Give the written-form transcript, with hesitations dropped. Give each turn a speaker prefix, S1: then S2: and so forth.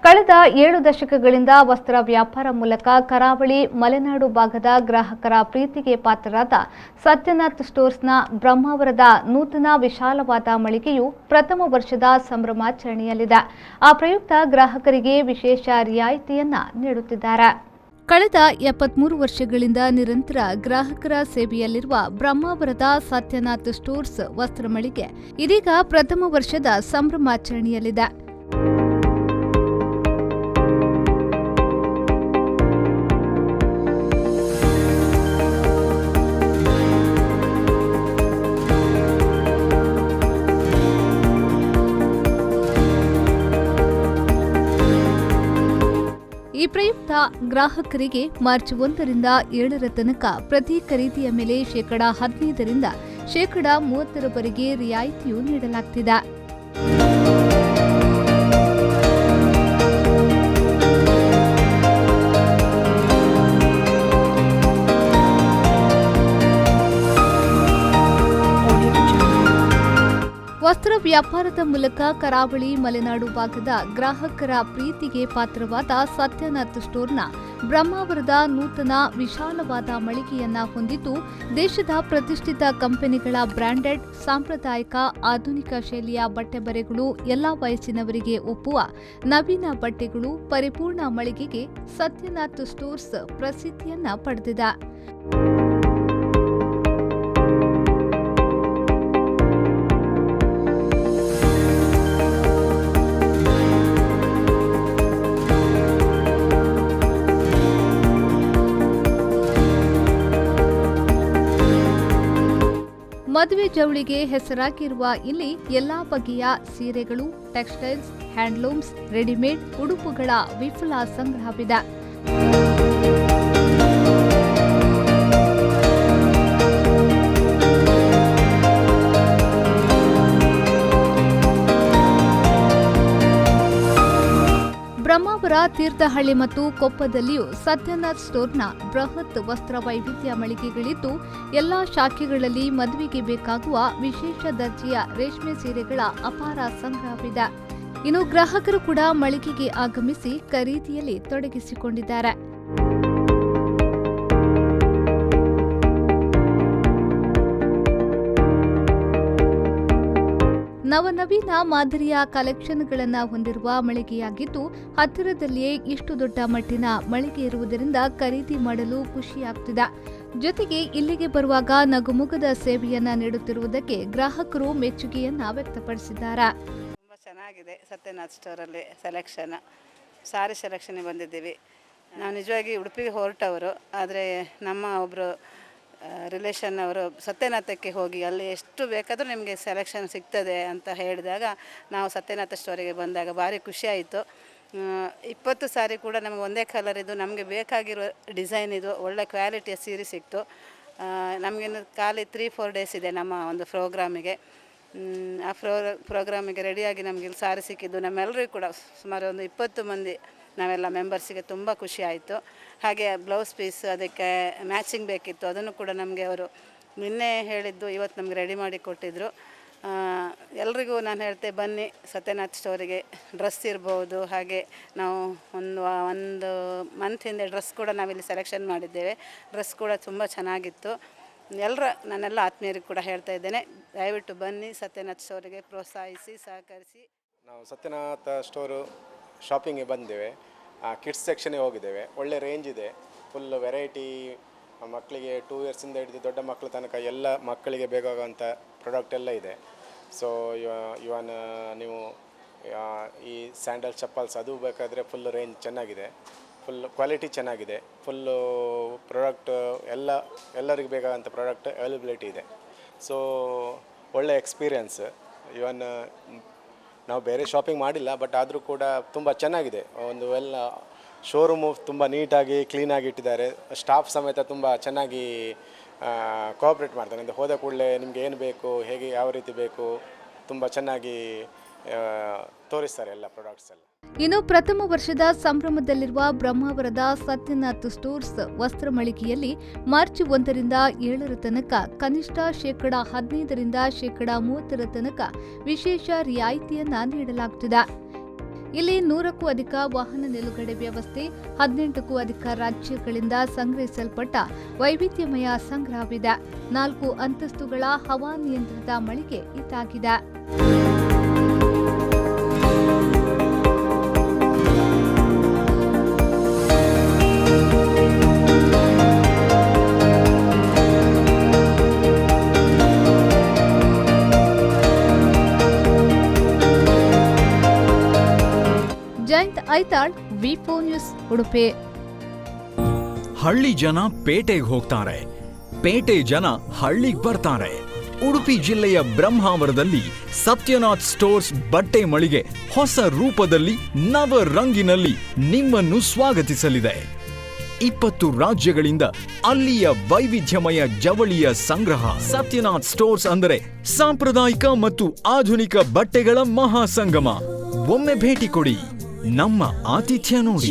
S1: ಕಳೆದ 7 ದಶಕಗಳಿಂದ ವಸ್ತ್ರ ವ್ಯಾಪಾರ ಮೂಲಕ ಕರಾವಳಿ ಮಲೆನಾಡು ಭಾಗದ ಗ್ರಾಹಕರ ಪ್ರೀತಿಗೆ ಪಾತ್ರರಾದ ಸತ್ಯನಾಥ್ ಸ್ಟೋರ್ಸ್ನ ಬ್ರಹ್ಮಾವರದ ನೂತನ ವಿಶಾಲವಾದ ಮಳಿಗೆಯು ಪ್ರಥಮ ವರ್ಷದ ಸಂಭ್ರಮಾಚರಣೆಯಲ್ಲಿದೆ. ಆ ಪ್ರಯುಕ್ತ ಗ್ರಾಹಕರಿಗೆ ವಿಶೇಷ ರಿಯಾಯಿತಿಯನ್ನ ನೀಡುತ್ತಿದ್ದಾರೆ. ಕಳೆದ 73 ವರ್ಷಗಳಿಂದ ನಿರಂತರ ಗ್ರಾಹಕರ ಸೇವೆಯಲ್ಲಿರುವ ಬ್ರಹ್ಮಾವರದ ಸತ್ಯನಾಥ್ ಸ್ಟೋರ್ಸ್ ವಸ್ತ್ರ ಮಳಿಗೆ ಇದೀಗ ಪ್ರಥಮ ವರ್ಷದ ಸಂಭ್ರಮಾಚರಣೆಯಲ್ಲಿದೆ. ಈ ಪ್ರಯುಕ್ತ ಗ್ರಾಹಕರಿಗೆ ಮಾರ್ಚ್ 1ರಿಂದ 7ರ ತನಕ ಪ್ರತಿ ಖರೀದಿಯ ಮೇಲೆ %15ರಿಂದ %30ರವರೆಗೆ ರಿಯಾಯಿತಿಯು ನೀಡಲಾಗುತ್ತಿದೆ. ವಸ್ತ್ರ ವ್ಯಾಪಾರದ ಮೂಲಕ ಕರಾವಳಿ ಮಲೆನಾಡು ಭಾಗದ ಗ್ರಾಹಕರ ಪ್ರೀತಿಗೆ ಪಾತ್ರವಾದ ಸತ್ಯನಾಥ್ ಸ್ಟೋರ್ನ ಬ್ರಹ್ಮಾವರದ ನೂತನ ವಿಶಾಲವಾದ ಮಳಿಗೆಯನ್ನ ಹೊಂದಿದ್ದು, ದೇಶದ ಪ್ರತಿಷ್ಠಿತ ಕಂಪನಿಗಳ ಬ್ರಾಂಡೆಡ್, ಸಾಂಪ್ರದಾಯಿಕ, ಆಧುನಿಕ ಶೈಲಿಯ ಬಟ್ಟೆ ಬರೆಗಳು, ಎಲ್ಲಾ ವಯಸ್ಸಿನವರಿಗೆ ಒಪ್ಪುವ ನವೀನ ಬಟ್ಟೆಗಳು, ಪರಿಪೂರ್ಣ ಮಳಿಗೆಗೆ ಸತ್ಯನಾಥ್ ಸ್ಟೋರ್ಸ್ ಪ್ರಸಿದ್ಧಿಯನ್ನ ಪಡೆದಿದೆ. ಮದುವೆ ಜವಳಿಗೆ ಹೆಸರಾಗಿರುವ ಇಲ್ಲಿ ಎಲ್ಲಾ ಬಗೆಯ ಸೀರೆಗಳು, ಟೆಕ್ಸ್ಟೈಲ್ಸ್, ಹ್ಯಾಂಡ್ಲೂಮ್ಸ್, ರೆಡಿಮೇಡ್ ಉಡುಪುಗಳ ವಿಪುಲ ಸಂಗ್ರಹವಿದೆ. ಬ್ರಹ್ಮಾವರ, ತೀರ್ಥಹಳ್ಳಿ ಮತ್ತು ಕೊಪ್ಪದಲ್ಲಿಯೂ ಸತ್ಯನಾಥ್ ಸ್ಟೋರ್ನ ಬೃಹತ್ ವಸ್ತ್ರ ವೈವಿಧ್ಯ ಮಳಿಗೆಗಳಿದ್ದು, ಎಲ್ಲಾ ಶಾಖೆಗಳಲ್ಲಿ ಮದುವೆಗೆ ಬೇಕಾಗುವ ವಿಶೇಷ ದರ್ಜೆಯ ರೇಷ್ಮೆ ಸೀರೆಗಳ ಅಪಾರ ಸಂಗ್ರಹವಿದೆ. ಇನ್ನು ಗ್ರಾಹಕರು ಕೂಡ ಮಳಿಗೆಗೆ ಆಗಮಿಸಿ ಖರೀದಿಯಲ್ಲಿ ತೊಡಗಿಸಿಕೊಂಡಿದ್ದಾರೆ. ನವನವೀನ ಮಾದರಿಯ ಕಲೆಕ್ಷನ್ಗಳನ್ನು ಹೊಂದಿರುವ ಮಳಿಗೆಯಾಗಿದ್ದು, ಹತ್ತಿರದಲ್ಲಿಯೇ ಇಷ್ಟು ದೊಡ್ಡ ಮಟ್ಟಿನ ಮಳಿಗೆ ಇರುವುದರಿಂದ ಖರೀದಿ ಮಾಡಲು ಖುಷಿಯಾಗ್ತಿದೆ. ಜೊತೆಗೆ ಇಲ್ಲಿಗೆ ಬರುವಾಗ ನಗುಮುಗದ ಸೇವೆಯನ್ನ ನೀಡುತ್ತಿರುವುದಕ್ಕೆ ಗ್ರಾಹಕರು ಮೆಚ್ಚುಗೆಯನ್ನ ವ್ಯಕ್ತಪಡಿಸಿದ್ದಾರೆ.
S2: ತುಂಬಾ ಚೆನ್ನಾಗಿದೆ ಸತ್ಯನಾಥ್ ಸ್ಟೋರಲ್ಲಿ ಸೆಲೆಕ್ಷನ್, ಸಾರಿ ಸೆಲೆಕ್ಷನ್ ಬಂದಿದ್ದೀವಿ. ನಾವು ನಿಜವಾಗಿ ಉಡುಪಿಗೆ ಹೊರಟವರು, ಆದರೆ ನಮ್ಮ ಒಬ್ಬರು ರಿಲೇಷನ್ ಅವರು ಸತ್ಯನಾಥಕ್ಕೆ ಹೋಗಿ ಅಲ್ಲಿ ಎಷ್ಟು ಬೇಕಾದರೂ ನಿಮಗೆ ಸೆಲೆಕ್ಷನ್ ಸಿಗ್ತದೆ ಅಂತ ಹೇಳಿದಾಗ ನಾವು ಸತ್ಯನಾಥ ಸ್ಟೋರಿಗೆ ಬಂದಾಗ ಭಾರಿ ಖುಷಿಯಾಯಿತು. 20 ಸಾರಿ ಕೂಡ ನಮಗೆ ಒಂದೇ ಕಲರ್ ಇದು, ನಮಗೆ ಬೇಕಾಗಿರೋ ಡಿಸೈನ್ ಇದು, ಒಳ್ಳೆ ಕ್ವಾಲಿಟಿಯ ಸೀರೆ ಸಿಕ್ತು. ನಮಗಿನ್ನು ಖಾಲಿ 3-4 ಡೇಸ್ ಇದೆ ನಮ್ಮ ಒಂದು ಪ್ರೋಗ್ರಾಮಿಗೆ. ಆ ಪ್ರೋಗ್ರಾಮಿಗೆ ರೆಡಿಯಾಗಿ ನಮಗೆ ಇಲ್ಲಿ ಸಾರಿ ಸಿಕ್ಕಿದ್ದು ನಮ್ಮೆಲ್ಲರಿಗೂ ಕೂಡ ಸುಮಾರು ಒಂದು 20 ಮಂದಿ ನಾವೆಲ್ಲ ಮೆಂಬರ್ಸಿಗೆ ತುಂಬ ಖುಷಿ ಆಯಿತು. ಹಾಗೆ ಬ್ಲೌಸ್ ಪೀಸ್ ಅದಕ್ಕೆ ಮ್ಯಾಚಿಂಗ್ ಬೇಕಿತ್ತು, ಅದನ್ನು ಕೂಡ ನಮಗೆ ಅವರು ನಿನ್ನೆ ಹೇಳಿದ್ದು ಇವತ್ತು ನಮಗೆ ರೆಡಿ ಮಾಡಿ ಕೊಟ್ಟಿದ್ದರು. ಎಲ್ರಿಗೂ ನಾನು ಹೇಳ್ತೆ, ಬನ್ನಿ ಸತ್ಯನಾಥ್ ಸ್ಟೋರಿಗೆ. ಡ್ರೆಸ್ ಇರ್ಬೋದು, ಹಾಗೆ ನಾವು ಒಂದು ಮಂತ್ ಹಿಂದೆ ಡ್ರೆಸ್ ಕೂಡ ನಾವಿಲ್ಲಿ ಸೆಲೆಕ್ಷನ್ ಮಾಡಿದ್ದೇವೆ. ಡ್ರೆಸ್ ಕೂಡ ತುಂಬ ಚೆನ್ನಾಗಿತ್ತು. ನನ್ನೆಲ್ಲ ಆತ್ಮೀಯರಿಗೆ ಕೂಡ ಹೇಳ್ತಾ ಇದ್ದೇನೆ, ದಯವಿಟ್ಟು ಬನ್ನಿ ಸತ್ಯನಾಥ್ ಸ್ಟೋರಿಗೆ, ಪ್ರೋತ್ಸಾಹಿಸಿ, ಸಹಕರಿಸಿ.
S3: ನಾವು ಸತ್ಯನಾಥ ಸ್ಟೋರು ಶಾಪಿಂಗ್ಗೆ ಬಂದೇವೆ. ಕಿಡ್ಸ್ ಸೆಕ್ಷನ್ಗೆ ಹೋಗಿದ್ದೇವೆ. ಒಳ್ಳೆ ರೇಂಜ್ ಇದೆ, ಫುಲ್ ವೆರೈಟಿ. ಮಕ್ಕಳಿಗೆ 2 ಇಯರ್ಸಿಂದ ಹಿಡಿದು ದೊಡ್ಡ ಮಕ್ಕಳ ತನಕ ಎಲ್ಲ ಮಕ್ಕಳಿಗೆ ಬೇಕಾಗುವಂಥ ಪ್ರಾಡಕ್ಟ್ ಎಲ್ಲ ಇದೆ. ಸೊ ಇವನ್ ನೀವು ಈ ಸ್ಯಾಂಡಲ್ ಚಪ್ಪಲ್ಸ್ ಅದು ಬೇಕಾದರೆ ಫುಲ್ ರೇಂಜ್ ಚೆನ್ನಾಗಿದೆ, ಫುಲ್ ಕ್ವಾಲಿಟಿ ಚೆನ್ನಾಗಿದೆ, ಫುಲ್ಲು ಪ್ರಾಡಕ್ಟ್ ಎಲ್ಲರಿಗೆ ಬೇಕಾದಂಥ ಪ್ರಾಡಕ್ಟ್ ಅವೈಲಬಿಲಿಟಿ ಇದೆ. ಸೊ ಒಳ್ಳೆ ಎಕ್ಸ್ಪೀರಿಯನ್ಸ್. ಇವನ್ ನಾವು ಬೇರೆ ಶಾಪಿಂಗ್ ಮಾಡಿಲ್ಲ, ಬಟ್ ಆದರೂ ಕೂಡ ತುಂಬ ಚೆನ್ನಾಗಿದೆ. ಒಂದು ಶೋರೂಮು ತುಂಬ ನೀಟಾಗಿ ಕ್ಲೀನಾಗಿ ಇಟ್ಟಿದ್ದಾರೆ. ಸ್ಟಾಫ್ ಸಮೇತ ತುಂಬ ಚೆನ್ನಾಗಿ ಕೋಆಪ್ರೇಟ್ ಮಾಡ್ತಾರೆ. ಅಂದರೆ ಹೋದ ಕೂಡಲೇ ನಿಮಗೆ ಏನು ಬೇಕು, ಹೇಗೆ ಯಾವ ರೀತಿ ಬೇಕು, ತುಂಬ ಚೆನ್ನಾಗಿ ತೋರಿಸ್ತಾರೆ ಎಲ್ಲ ಪ್ರಾಡಕ್ಟ್ಸ್ ಎಲ್ಲ.
S1: ಇನ್ನು ಪ್ರಥಮ ವರ್ಷದ ಸಂಭ್ರಮದಲ್ಲಿರುವ ಬ್ರಹ್ಮಾವರದ ಸತ್ಯನಾಥ್ ಸ್ಟೋರ್ಸ್ ವಸ್ತ್ರ ಮಳಿಗೆಯಲ್ಲಿ ಮಾರ್ಚ್ 1ರಿಂದ 7ರ ತನಕ ಕನಿಷ್ಠ %15ರಿಂದ %30 ತನಕ ವಿಶೇಷ ರಿಯಾಯಿತಿಯನ್ನ ನೀಡಲಾಗುತ್ತಿದೆ. ಇಲ್ಲಿ 100ಕ್ಕೂ ಅಧಿಕ ವಾಹನ ನಿಲುಗಡೆ ವ್ಯವಸ್ಥೆ, 18ಕ್ಕೂ ಅಧಿಕ ರಾಜ್ಯಗಳಿಂದ ಸಂಗ್ರಹಿಸಲ್ಪಟ್ಟ ವೈವಿಧ್ಯಮಯ ಸಂಗ್ರಹವಿದೆ. 4 ಅಂತಸ್ತುಗಳ ಹವಾನಿಯಂತ್ರಿತ ಮಳಿಗೆ ಇದಾಗಿದೆ. ಜಯಂತ್ ಐತಾಳ್, ವಿ4 ನ್ಯೂಸ್, ಉಡುಪಿ.
S4: ಹಳ್ಳಿ ಜನ ಪೇಟೆಗೆ ಹೋಗ್ತಾರೆ, ಪೇಟೆ ಜನ ಹಳ್ಳಿಗೆ ಬರ್ತಾರೆ. ಉಡುಪಿ ಜಿಲ್ಲೆಯ ಬ್ರಹ್ಮಾವರದಲ್ಲಿ ಸತ್ಯನಾಥ್ ಸ್ಟೋರ್ಸ್ ಬಟ್ಟೆ ಮಳಿಗೆ ಹೊಸ ರೂಪದಲ್ಲಿ ನವ ರಂಗಿನಲ್ಲಿ ನಿಮ್ಮನ್ನು ಸ್ವಾಗತಿಸಲಿದೆ. 20 ರಾಜ್ಯಗಳಿಂದ ಅಲ್ಲಿಯ ವೈವಿಧ್ಯಮಯ ಜವಳಿಯ ಸಂಗ್ರಹ. ಸತ್ಯನಾಥ್ ಸ್ಟೋರ್ಸ್ ಅಂದರೆ ಸಾಂಪ್ರದಾಯಿಕ ಮತ್ತು ಆಧುನಿಕ ಬಟ್ಟೆಗಳ ಮಹಾಸಂಗಮ. ಒಮ್ಮೆ ಭೇಟಿ ಕೊಡಿ, ನಮ್ಮ ಆತಿಥ್ಯ ನೋಡಿ.